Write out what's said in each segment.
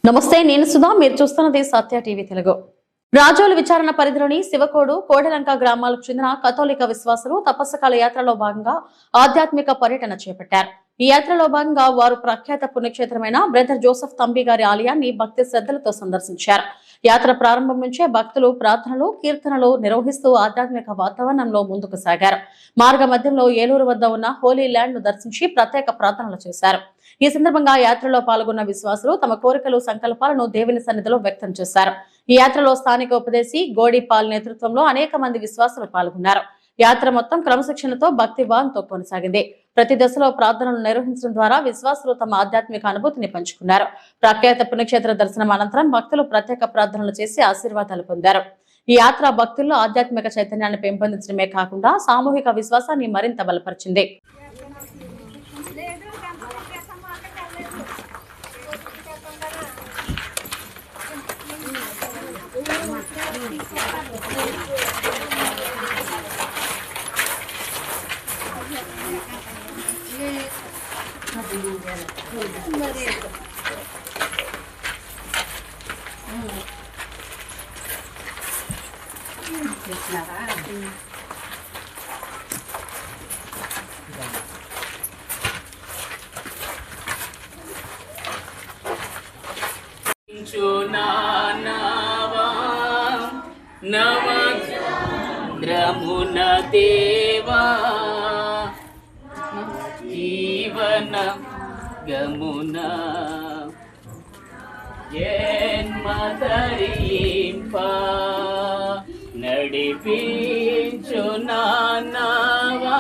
నమస్తే, నేను సుధా. మీరు చూస్తున్నది సత్య టీవీ తెలుగు. రాజోలు విచారణ పరిధిలోని శివకోడు, కోడెలంక గ్రామాలకు చెందిన కథోలిక విశ్వాసులు తపస్సకాల యాత్రలో భాగంగా ఆధ్యాత్మిక పర్యటన చేపట్టారు. ఈ యాత్రలో భాగంగా వారు ప్రఖ్యాత పుణ్యక్షేత్రమైన బ్రదర్ జోసెఫ్ తంబి గారి ఆలయాన్ని భక్తి శ్రద్ధలతో సందర్శించారు. యాత్ర ప్రారంభం నుంచే భక్తులు ప్రార్థనలు, కీర్తనలు నిర్వహిస్తూ ఆధ్యాత్మిక వాతావరణంలో ముందుకు సాగారు. మార్గ మధ్యంలో ఏలూరు వద్ద ఉన్న హోలీ ల్యాండ్ ను దర్శించి ప్రత్యేక ప్రార్థనలు చేశారు. ఈ సందర్భంగా యాత్రలో పాల్గొన్న విశ్వాసులు తమ కోరికలు, సంకల్పాలను దేవుని సన్నిధిలో వ్యక్తం చేశారు. ఈ యాత్రలో స్థానిక ఉపదేశి గోడిపాల్ నేతృత్వంలో అనేక మంది విశ్వాసులు పాల్గొన్నారు. యాత్ర మొత్తం క్రమశిక్షణతో, భక్తి భావంతో కొనసాగింది. ప్రతి దశలో ప్రార్థనలు నిర్వహించడం ద్వారా విశ్వాసులు తమ ఆధ్యాత్మిక అనుభూతిని పంచుకున్నారు. ప్రఖ్యాత పుణ్యక్షేత్ర దర్శనం అనంతరం భక్తులు ప్రత్యేక ప్రార్థనలు చేసి ఆశీర్వాదాలు పొందారు. ఈ యాత్ర భక్తుల్లో ఆధ్యాత్మిక చైతన్యాన్ని పెంపొందించడమే కాకుండా సామూహిక విశ్వాసాన్ని మరింత బలపరిచింది. నవగ్రమున దేవా జీవన గమున జన్మధరింప నడిపించు నావా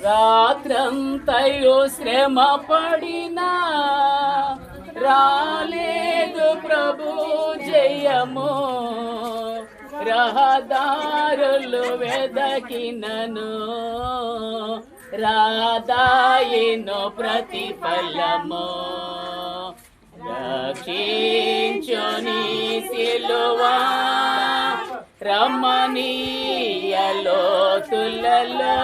రాత్రంతయు శ్రమ పడినా రాలేదు ప్రభు జయము రహదారులు వెదకినను రాదాయిను ప్రతిఫలము రక్షించుని సిలువా రమణీయలో తులలో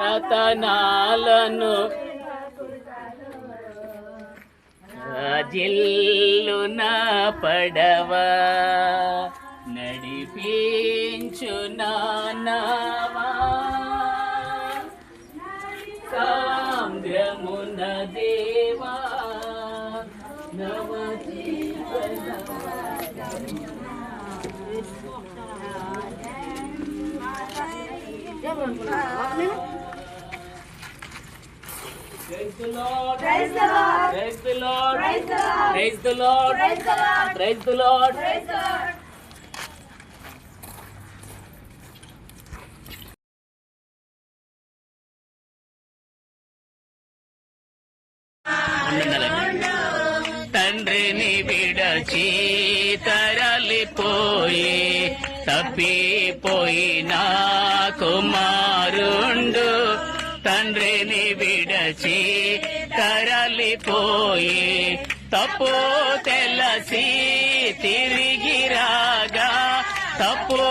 రతనాలను జిల్లున పడవా నడిపించు నావా సాంద్రమున దేవా నవజీవన Praise the Lord. Praise the Lord. Praise the Lord. Praise the Lord. Praise the Lord. Praise the Lord. Praise the Lord. తండ్రిని విడచి తరలిపోయి తప్పిపోయిన కుమారుండు తండ్రిని విడచి తరలిపోయి తప్పు తెలసి తిరిగి రాగా తప్పు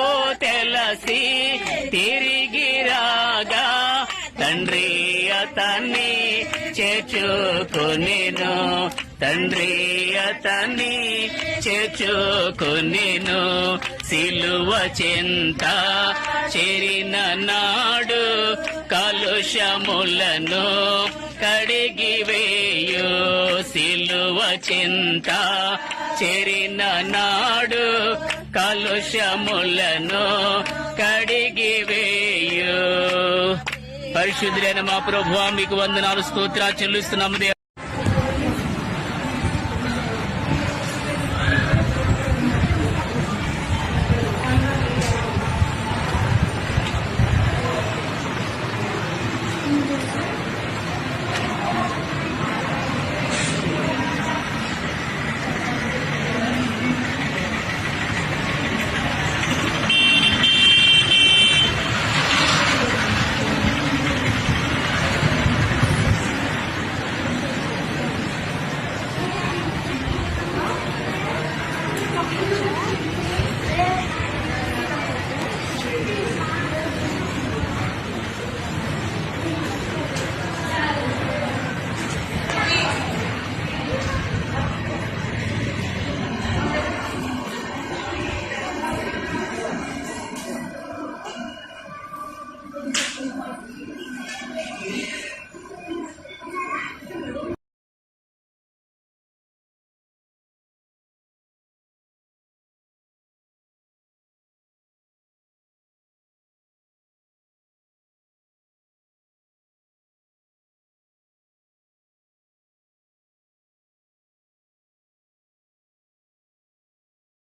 తెలసి తిరిగి రాగా తండ్రి అతన్ని చేర్చుకొనెను తండ్రి అతన్ని చేర్చుకొనెను సిలువ చెంత చేరిన నాడు కలుషములను కడిగివేయు సిలువ చెంత చేరిన నాడు కలుషములను కడిగివేయు. పరిశుద్ధులైన మా ప్రభువా, మీకు వందనాలు, స్తోత్రాలు చెల్లిస్తున్నాము.